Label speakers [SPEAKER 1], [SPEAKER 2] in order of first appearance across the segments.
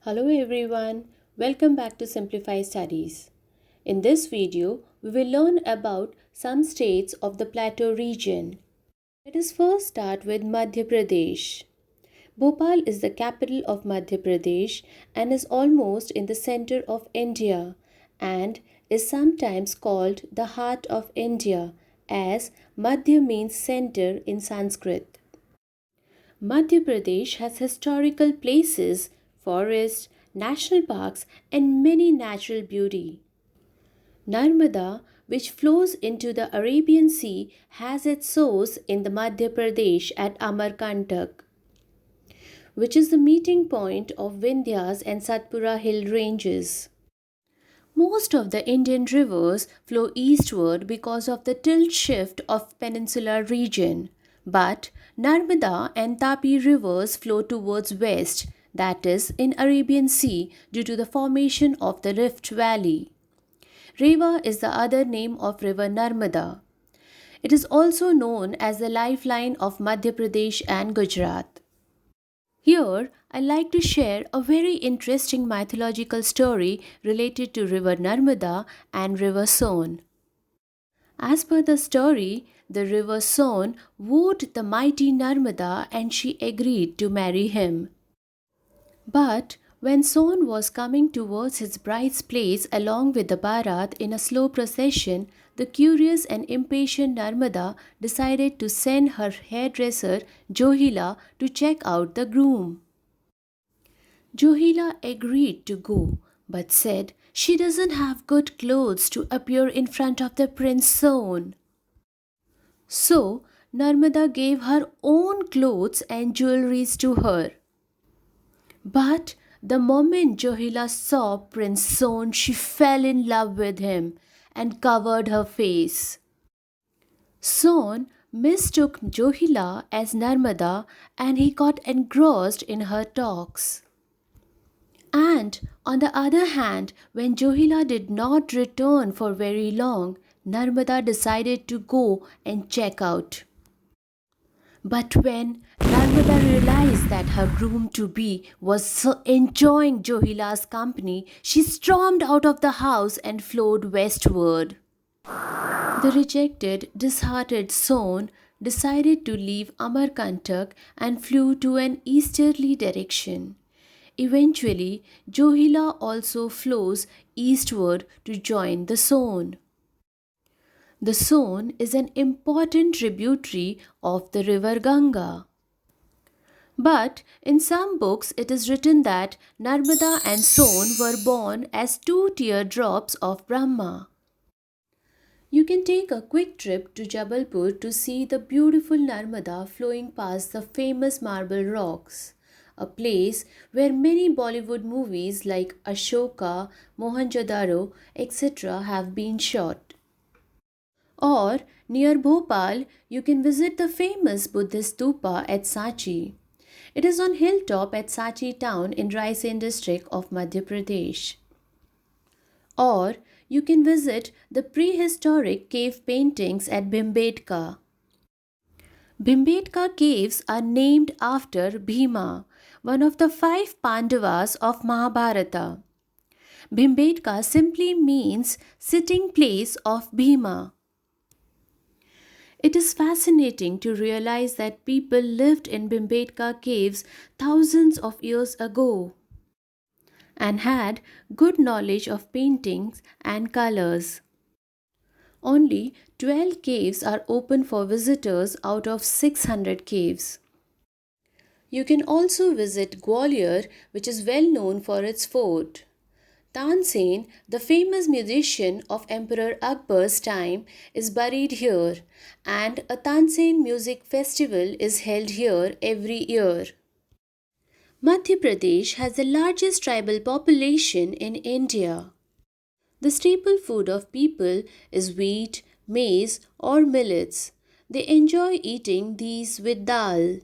[SPEAKER 1] Hello everyone, welcome back to Simplify Studies. In this video, we will learn about some states of the Plateau region. Let us first start with Madhya Pradesh. Bhopal is the capital of Madhya Pradesh and is almost in the center of India and is sometimes called the heart of India as Madhya means center in Sanskrit. Madhya Pradesh has historical places, forests, national parks, and many natural beauty. Narmada, which flows into the Arabian Sea, has its source in the Madhya Pradesh at Amarkantak, which is the meeting point of Vindhyas and Satpura hill ranges. Most of the Indian rivers flow eastward because of the tilt shift of peninsular region, but Narmada and Tapi rivers flow towards west, that is in Arabian Sea due to the formation of the Rift Valley. Rewa is the other name of river Narmada. It is also known as the lifeline of Madhya Pradesh and Gujarat. Here, I like to share a very interesting mythological story related to River Narmada and River Son. As per the story, the River Son wooed the mighty Narmada and she agreed to marry him. But when Son was coming towards his bride's place along with the Bharat in a slow procession, the curious and impatient Narmada decided to send her hairdresser Johila to check out the groom. Johila agreed to go, but said she doesn't have good clothes to appear in front of the Prince Son. So Narmada gave her own clothes and jewelries to her. But the moment Johila saw Prince Son, she fell in love with him and covered her face. Son mistook Johila as Narmada and he got engrossed in her talks. And on the other hand, when Johila did not return for very long, Narmada decided to go and check out. But when Narmada realized that her groom-to-be was so enjoying Johila's company, she stormed out of the house and flowed westward. The rejected, disheartened Son decided to leave Amarkantak and flew to an easterly direction. Eventually, Johila also flows eastward to join the Son. The Son is an important tributary of the river Ganga. But in some books it is written that Narmada and Son were born as two teardrops of Brahma. You can take a quick trip to Jabalpur to see the beautiful Narmada flowing past the famous marble rocks, a place where many Bollywood movies like Ashoka, Mohenjo-daro, etc. have been shot. Or near Bhopal, you can visit the famous Buddhist stupa at Sachi. It is on hilltop at Sachi town in Raisen district of Madhya Pradesh. Or you can visit the prehistoric cave paintings at Bhimbetka. Bhimbetka caves are named after Bhima, one of the 5 Pandavas of Mahabharata. Bhimbetka simply means sitting place of Bhima. It is fascinating to realize that people lived in Bhimbetka caves thousands of years ago and had good knowledge of paintings and colors. Only 12 caves are open for visitors out of 600 caves. You can also visit Gwalior, which is well known for its fort. Tansen, the famous musician of Emperor Akbar's time, is buried here, and a Tansen music festival is held here every year. Madhya Pradesh has the largest tribal population in India. The staple food of people is wheat, maize, or millets. They enjoy eating these with dal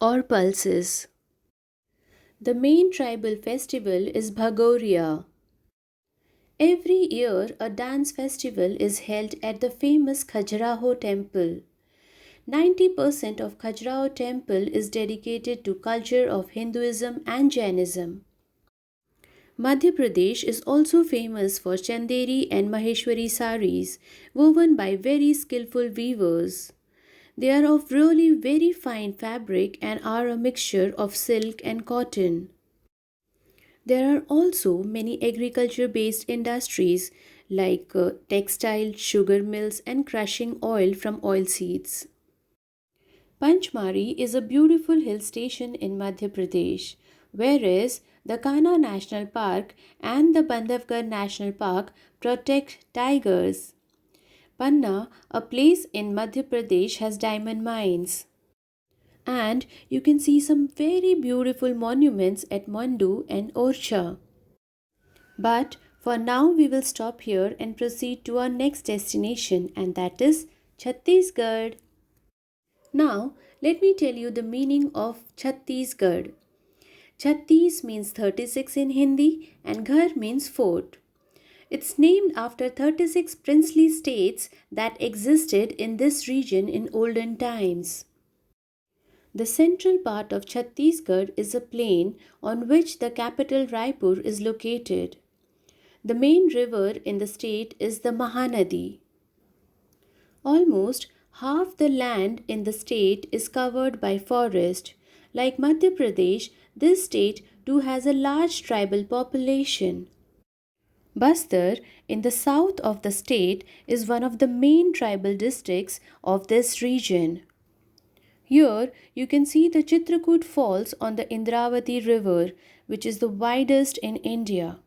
[SPEAKER 1] or pulses. The main tribal festival is Bhagoria. Every year, a dance festival is held at the famous Khajuraho temple. 90% of Khajuraho temple is dedicated to culture of Hinduism and Jainism. Madhya Pradesh is also famous for Chanderi and Maheshwari saris, woven by very skillful weavers. They are of really very fine fabric and are a mixture of silk and cotton. There are also many agriculture based industries like textile, sugar mills, and crushing oil from oilseeds. Panchmari is a beautiful hill station in Madhya Pradesh, whereas the Kanha National Park and the Bandhavgarh National Park protect tigers. Panna, a place in Madhya Pradesh, has diamond mines. And you can see some very beautiful monuments at Mandu and Orcha. But for now, we will stop here and proceed to our next destination, and that is Chhattisgarh. Now, let me tell you the meaning of Chhattisgarh. Chhattis means 36 in Hindi and Ghar means fort. It's named after 36 princely states that existed in this region in olden times. The central part of Chhattisgarh is a plain on which the capital Raipur is located. The main river in the state is the Mahanadi. Almost half the land in the state is covered by forest. Like Madhya Pradesh, this state too has a large tribal population. Bastar, in the south of the state, is one of the main tribal districts of this region. Here you can see the Chitrakoot Falls on the Indravati River, which is the widest in India.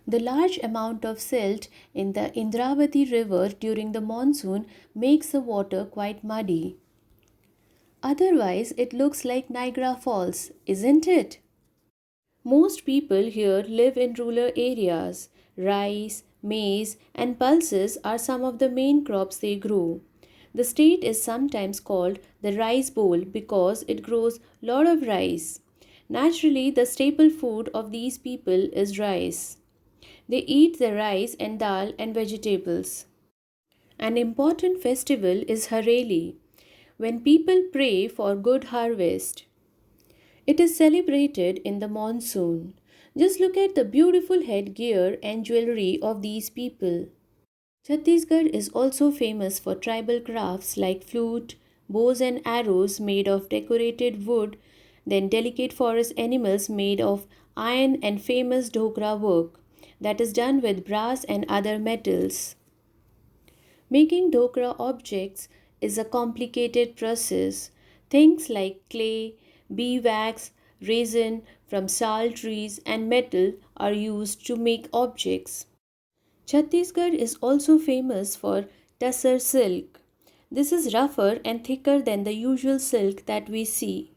[SPEAKER 1] The large amount of silt in the Indravati River during the monsoon makes the water quite muddy. Otherwise, it looks like Niagara Falls, isn't it? Most people here live in rural areas. Rice, maize, and pulses are some of the main crops they grow. The state is sometimes called the Rice Bowl because it grows lot of rice. Naturally, the staple food of these people is rice. They eat the rice and dal and vegetables. An important festival is Hareli, when people pray for good harvest. It is celebrated in the monsoon. Just look at the beautiful headgear and jewelry of these people. Chhattisgarh is also famous for tribal crafts like flute, bows and arrows made of decorated wood, then delicate forest animals made of iron and famous dhokra work that is done with brass and other metals. Making dhokra objects is a complicated process. Things like clay, beeswax, resin from sal trees, and metal are used to make objects. Chhattisgarh is also famous for tussar silk. This is rougher and thicker than the usual silk that we see.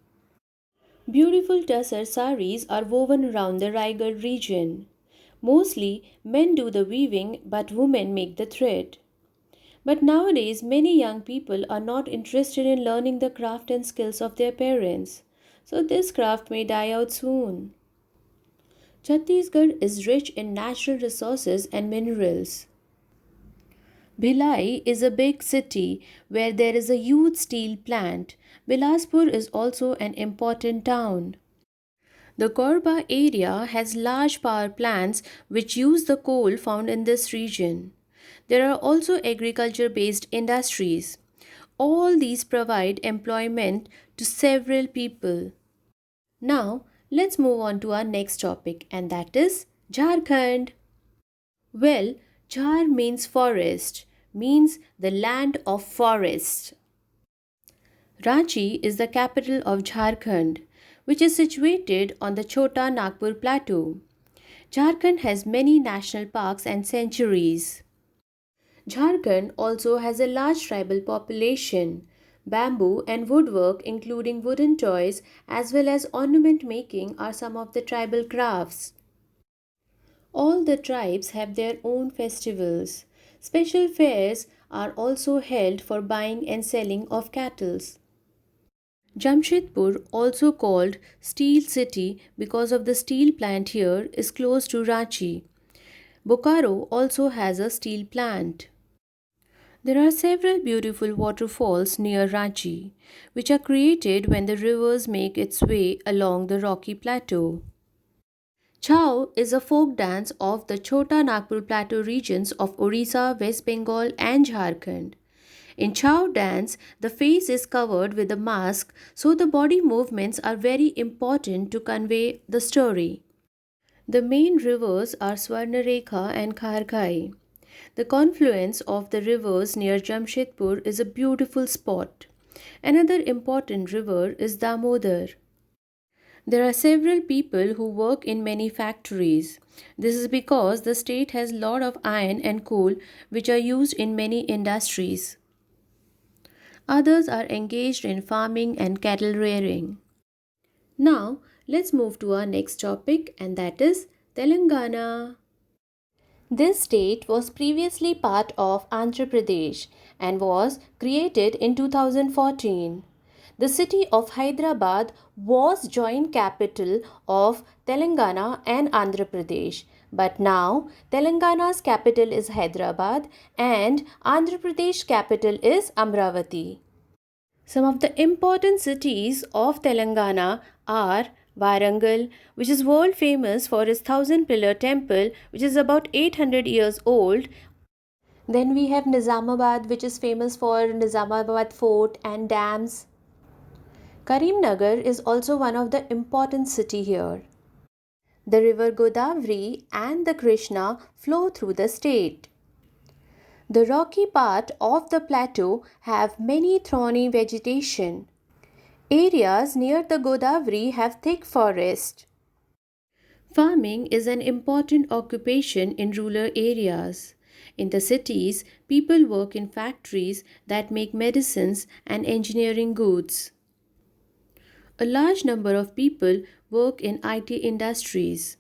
[SPEAKER 1] Beautiful tussar saris are woven around the Raigad region. Mostly men do the weaving, but women make the thread. But nowadays, many young people are not interested in learning the craft and skills of their parents. So, this craft may die out soon. Chhattisgarh is rich in natural resources and minerals. Bhilai is a big city where there is a huge steel plant. Bilaspur is also an important town. The Korba area has large power plants which use the coal found in this region. There are also agriculture based industries. All these provide employment to several people. Now, let's move on to our next topic, and that is Jharkhand. Well, Jhar means forest, means the land of forest. Ranchi is the capital of Jharkhand, which is situated on the Chota Nagpur plateau. Jharkhand has many national parks and sanctuaries. Jharkhand also has a large tribal population. Bamboo and woodwork, including wooden toys as well as ornament making, are some of the tribal crafts. All the tribes have their own festivals. Special fairs are also held for buying and selling of cattle. Jamshedpur, also called Steel City because of the steel plant here, is close to Ranchi. Bokaro also has a steel plant. There are several beautiful waterfalls near Ranchi, which are created when the rivers make its way along the rocky plateau. Chau is a folk dance of the Chota Nagpur Plateau regions of Orissa, West Bengal, and Jharkhand. In Chau dance, the face is covered with a mask, so the body movements are very important to convey the story. The main rivers are Swarnarekha and Kharkai. The confluence of the rivers near Jamshedpur is a beautiful spot. Another important river is Damodar. There are several people who work in many factories. This is because the state has a lot of iron and coal which are used in many industries. Others are engaged in farming and cattle rearing. Now, let's move to our next topic, and that is Telangana. This state was previously part of Andhra Pradesh and was created in 2014. The city of Hyderabad was joint capital of Telangana and Andhra Pradesh. But now Telangana's capital is Hyderabad and Andhra Pradesh capital is Amravati. Some of the important cities of Telangana are Warangal, which is world famous for its thousand pillar temple, which is about 800 years old. Then we have Nizamabad, which is famous for Nizamabad fort and dams. Karimnagar is also one of the important city here. The river Godavari and the Krishna flow through the state. The rocky part of the plateau have many thorny vegetation. Areas near the Godavari have thick forest. Farming is an important occupation in rural areas. In the cities, people work in factories that make medicines and engineering goods. A large number of people work in IT industries.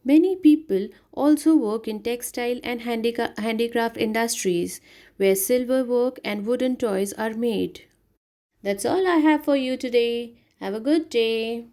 [SPEAKER 1] Many people also work in textile and handicraft industries where silver work and wooden toys are made. That's all I have for you today. Have a good day.